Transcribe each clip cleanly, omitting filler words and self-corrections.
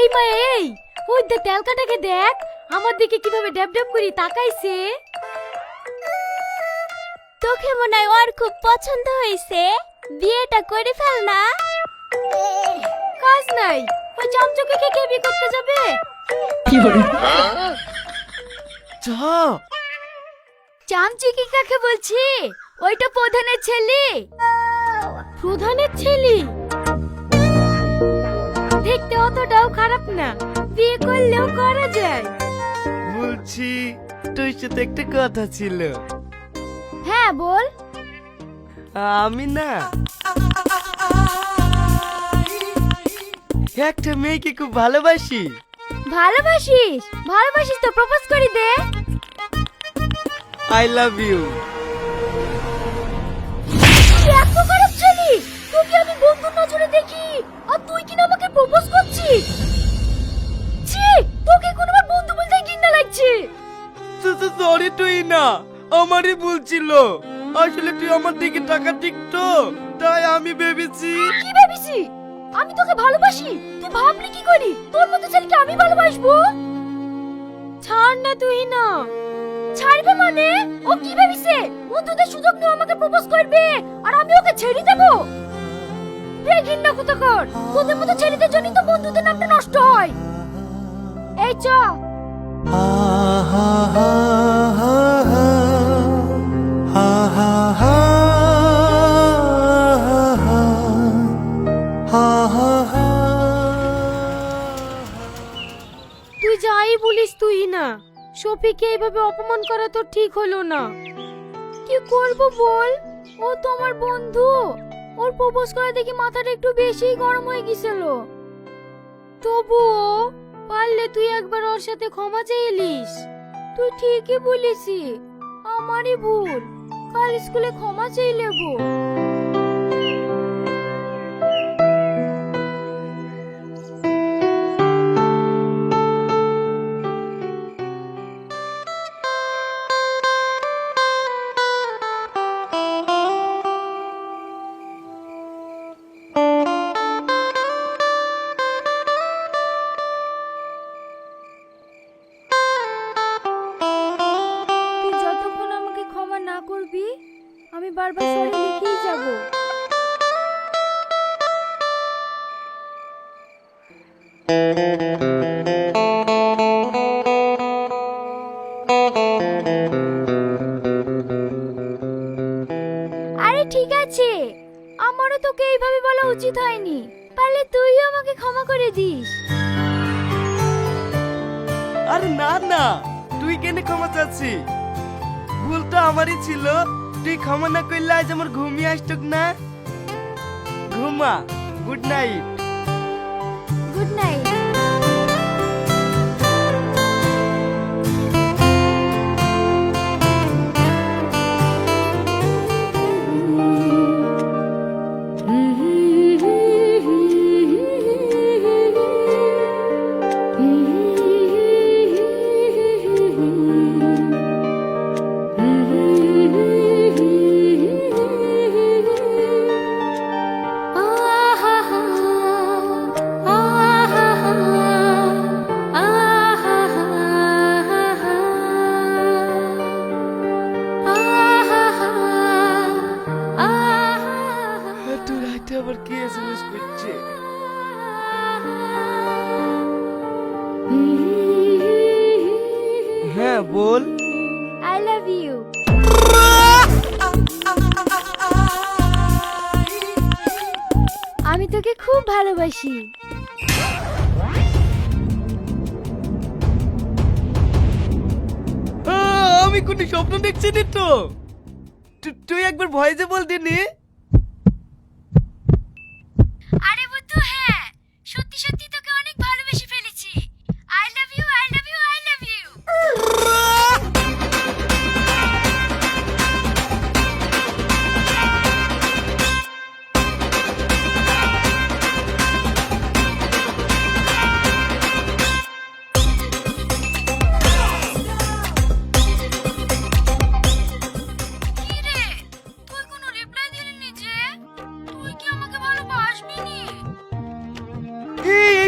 এই মা এই, ওই দে তেলকাটাকে দেখ, আমার দিকে কিভাবে ড্যাব ড্যাব করে তাকাইছে। তোকে মনে হয় ওর খুব পছন্দ হয়েছে, বিয়েটা করে ফেল না। কাজ নাই, ওই চামচকে কে বিয়ে করতে যাবে? কি করে? চামচিকি কাকে বলছি? ওইটা প্রধানের ছেলে। প্রধানের ছেলে দেখতে অতটাও খারাপ না, বিয়ে করলেও করা যায়। বলছি তোর সাথে একটা কথা ছিল। হ্যাঁ বল। আমি না একটা মেয়েকে খুব ভালোবাসি। ভালোবাসিস? ভালোবাসিস তো প্রপোজ করে দে। I love you. এত খারাপ ছেলে, তোকে আমি বন্ধুর নজরে দেখি আর তুই কিনা আমাকে প্রপোজ করছিস? ছি, তোকে কোনবার বন্ধু বলতে ঘৃণা লাগছে। সরি তুই না, আমারই ভুল ছিল। আসলে তুই আমার দিকে টাকা টিকতো, তাই আমি ভেবেছি। কি ভেবেছি? আমি তোকে ভালোবাসি, তুই ভাবলি কি করি? তোর মতো ছেলেকে আমি ভালোবাসবো? ছাড় না তুই না। ছাড়বে মানে? ও কি ভেবেছে বন্ধুদের সুযোগ নিয়ে আমাকে প্রপোজ করবে আর আমি ওকে ছেড়ে দেব? রে ঘৃণা কোথাকার, তোদের মতো ছেলেদের জন্যই তো বন্ধুদের নামটা নষ্ট হয়। এই চ। তুই যাই বলিস তুই না, শফিকে এইভাবে অপমান করা তো ঠিক হলো না। কি করব বল, ও তো আমার বন্ধু। ওর প্রপোজ করা দেখি মাথাটা একটু বেশি গরম হয়ে গিয়েছিল। তবুও পারলে তুই একবার ওর সাথে ক্ষমা চাইলিস। তুই ঠিকই বলেছি, আমারই ভুল। কাল স্কুলে ক্ষমা চাই নেবো। না করবি, আমি বারবার সরি লিখেই যাব। আরে ঠিক আছে, আমারও তোকে এইভাবে বলা উচিত হয়নি। পারলে তুইও আমাকে ক্ষমা করে দিস। আরে না না, তুই কেন ক্ষমা চাচ্ছিস? ভুল তো আমারই ছিল। তুই ক্ষমা না করলে আজ আমার ঘুমিয়ে আসতো না। ঘুমা, গুড নাইট। Good night. আবার কি এসএমএস করছে? হ্যাঁ বল। I love you. আমি তোকে খুব ভালোবাসি। আমি কোনো স্বপ্ন দেখছি না তো। তুই একবার ভয়েসে বল দিনি। আরে বুদ্ধু, হ্যাঁ সত্যি সত্যি তোকে অনেক ভালোবেসে ফেলেছি। I love you, I love you, I love you. কি রে, তুই কোনো রিপ্লাই দিলি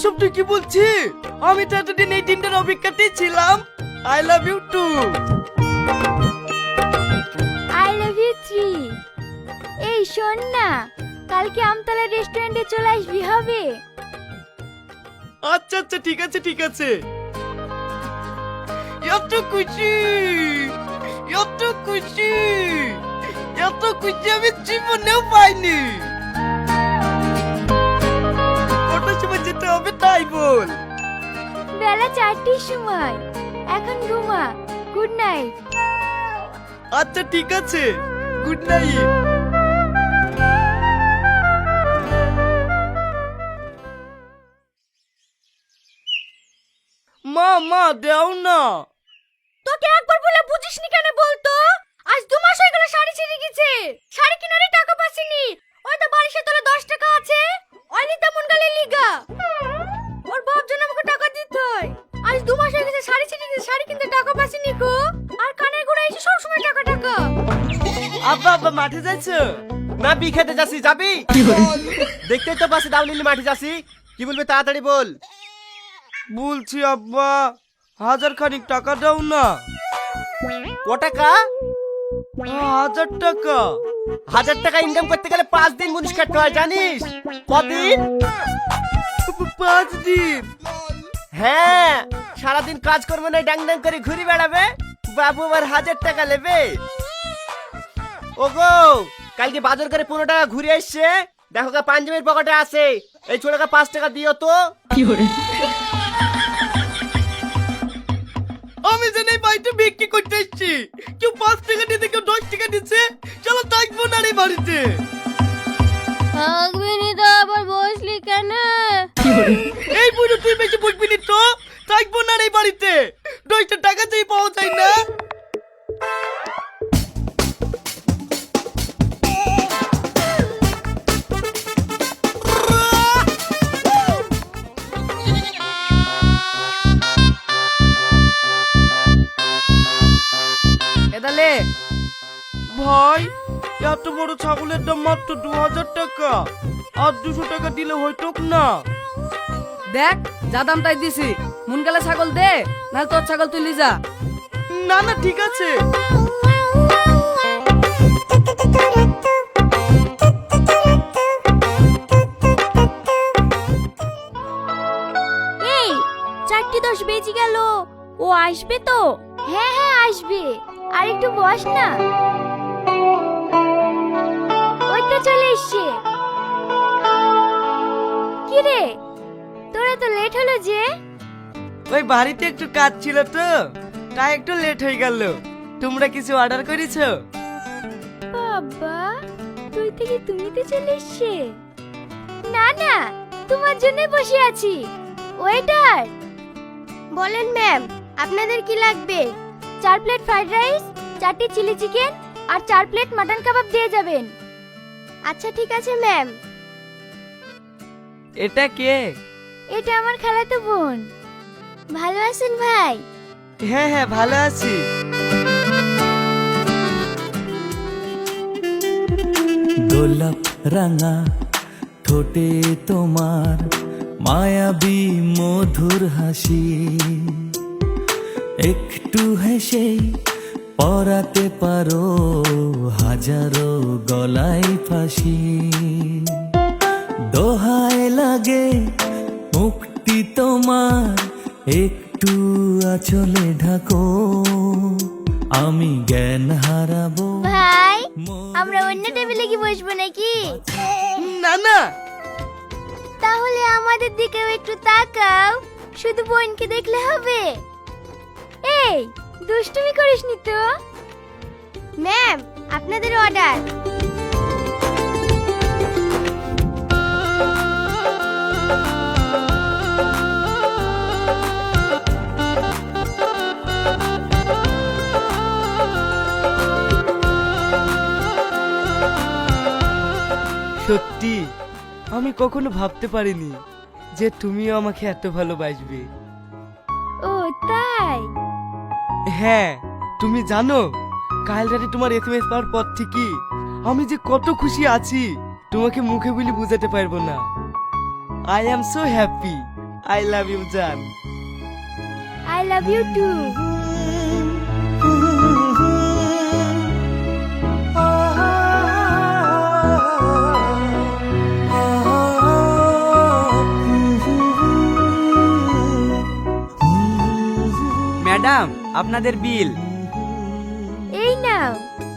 এসব তুই কি বলছিস? আমি তো এতদিন এই দিনটার অপেক্ষাতেই ছিলাম। I love you too. I love you three. এই শোন না, কালকে আমতলা রেস্টুরেন্টে চলে আসবি হবে? আচ্ছা আচ্ছা, ঠিক আছে ঠিক আছে। এত খুশি, এত খুশি, এত খুশি আমি জীবনেও পাইনি। কটার সময় যেতে হবে তাই বল। বেলা 4টের সময়। এখন ঘুমা। Good night. আচ্ছা ঠিক আছে, গুড নাইট। মা মা দেও না। তোকে একবার বলে বুঝিসনি কেন বলতো? আজ 2 মাস হয়ে গেল শাড়ি ছিঁড়ে গেছে। শাড়ি কিনারে টাকা পাসিনি। ওই তো বালিশের তলে 10 টাকা আছে। ওইলি তেমন গালে লিগা। ওর বাপ জন্য আমাকে টাকা দিতে হয়। আজ 2 মাস হয়ে গেছে শাড়ি ছিঁড়ে গেছে, শাড়ি কিনতে টাকা পাসিনি গো। আর কানের গোড়া এসে সব সময় টাকা টাকা। আব্বা আব্বা মাঠে যাচ্ছো? না বি খেতে যাচ্ছি, যাবি? দেখতেই তো পাচ্ছি দাও নিলি মাঠে যাচ্ছি। কি বলবি তাড়াতাড়ি বল। বলছি আব্বা 1000 খানিক টাকা দাও না। ক টাকা? 1000 টাকা। 1000 টাকা ইনকাম করতে গেলে 5 দিন মুনিশ কাটতে হয় জানিস? কদিন? 5 দিন। হ্যাঁ, সারাদিন কাজ করবে না, ডাং ডাং করে ঘুরে বেড়াবে। বাবু আবার 1000 টাকা নেবে। ওগো, কালকে বাজার করে 15 টাকা ঘুরে এসছে। দেখো গা পাঞ্জাবির পকেটে আছে। এই ছোটকা 5 টাকা দিও তো। আমি জানি বাড়িতে বিক্রি করতে এসেছি। কেউ 5 টাকা দিতে, কেউ 10 টাকা দিচ্ছে। চলো থাকবো না রে বাড়িতে। থাকবিনি তো আবার বসলি কেন? এই বুড়ো তুই বেশি বুঝবি নি তো। থাকবো না রে বাড়িতে। 10 টাকা চাই পাওয়া যায় না। এদালে ভাই এত বড় ছাগলের দাম মাত্র 2000 টাকা। আর 200 টাকা দিলে হইতো না। দেখ, যা দাম তাই দিছি। মন গেলে ছাগল দে, নাহলে তোর ছাগল তুই লি যা। না না ঠিক আছে। এই 4:10 বেজে গেল। ও আসবে তো? হ্যাঁ হ্যাঁ আসবে। আর একটু বস না। ওই তো চলে এসছে। কি রে, তোরা তো লেট হলো যে? ওই বাড়িতে একটু কাজ ছিল তো, তাই একটু লেট হয়ে গেল। তোমরা কিছু অর্ডার করেছো? বাবা, তুই থেকে তুমি তো চলে এসছে। না না, তোমার জন্যই বসে আছি। ওয়েটার বলেন ম্যাম, আপনাদের কি লাগবে? 4 প্লেট ফ্রাইড রাইস, 4টি চিলি চিকেন আর 4 প্লেট মাটন কাবাব দিয়ে যাবেন। আচ্ছা ঠিক আছে ম্যাম। এটা কে? এটা আমার খালাতো বোন। ভালো আছেন ভাই? হ্যাঁ হ্যাঁ ভালো আছি। গোলাপ রাঙা ঠোঁটে তোমার মায়াবী মধুর হাসি, একটু হেসে পরাতে পারো হাজারো গলায় ফাঁসি। দোহায় লাগে মুক্তি তোমার, একটু আঁচলে ঢাকো, আমি জ্ঞান হারাবো। ভাই, আমরা অন্য টেবিলে কি বসবো নাকি? না না। তাহলে আমাদের দিকেও একটু তাকাও। শুধু বোনকে দেখলে হবে? এই দুষ্টুমি করিসনি তো। ম্যাম, আপনাদের অর্ডার। সত্যি আমি কখনো ভাবতে পারিনি যে তুমিও আমাকে এত ভালোবাসবে। ও তাই? হ্যাঁ, তুমি জানো কাল রাতে তোমার এসএমএস পাওয়ার পর থেকে আমি যে কত খুশি আছি তোমাকে মুখে বলে বোঝাতে পারবো না। I am so happy. I love you জান। I love you too. Madam আপনাদের বিল। এই নাও,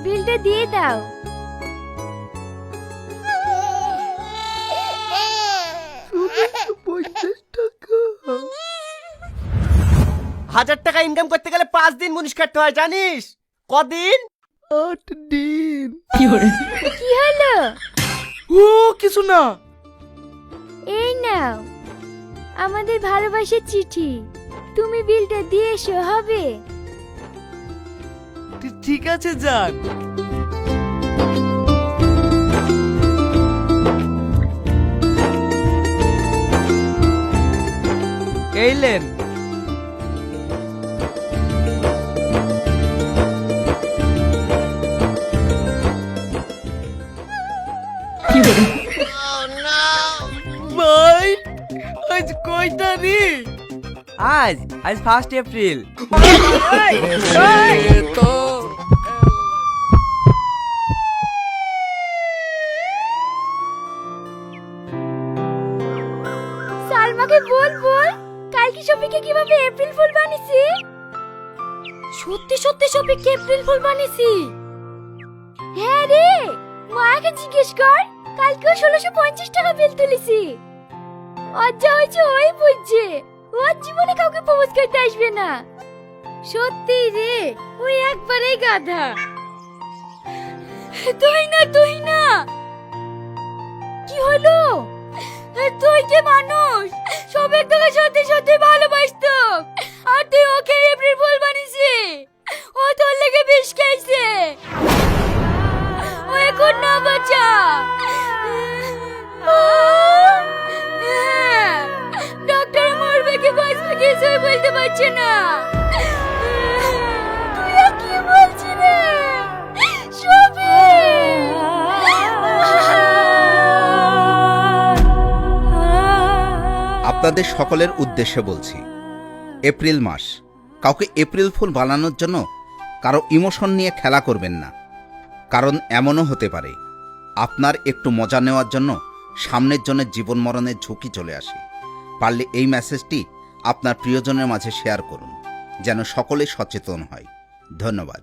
বিলটা দিয়ে দাও। হাজার টাকা ইনকাম করতে গেলে 5 দিন মুনিশ কাটতে হয় জানিস? কদিন? 8 দিন। কি হলো? ও কিছু না। এই নাও, আমাদের ভালোবাসার চিঠি। তুমি বিলটা দিয়ে এসো হবে? ঠিক আছে যান। এইলেন। ভাই আজ কয় তারিখ? আজ 1 এপ্রিল। সালমাকে বল কালকে শফিকে কিভাবে এপ্রিল ফুল বানিয়েছি। সত্যি সত্যি শফিককে এপ্রিল ফুল বানিয়েছি। হ্যাঁ রে, মায়াকে জিজ্ঞেস কর, কালকেও 1650 টাকা বিল তুলেছি। আজ যা হয়েছে ওই বুঝছে, ও আর জীবনে কাউকে প্রপোজ করতে আসবে না। সত্যি রে, ওই একবারেই গাধা। তুই না কি হলো? তুই যে মানুষ, সবাই তোকে সত্যি সত্যি ভালোবাসতো, আর তুই ওকে এপ্রিল ফুল বানিয়েছি। ও তোর লেগে বিষ খাইছে। ও এখন না বাঁচা। ডক্টর মরবে কি বাঁচবে কিছুই বলতে পারছে না। তুই আর কি বলছিস রে আপনাদের সকলের উদ্দেশ্যে বলছি, এপ্রিল মাস, কাউকে এপ্রিল ফুল বানানোর জন্য কারো ইমোশন নিয়ে খেলা করবেন না। কারণ এমনও হতে পারে আপনার একটু মজা নেওয়ার জন্য সামনের জনের জীবন মরণের ঝুঁকি চলে আসে। পারলে এই মেসেজটি আপনার প্রিয়জনের মাঝে শেয়ার করুন, যেন সকলে সচেতন হয়। ধন্যবাদ।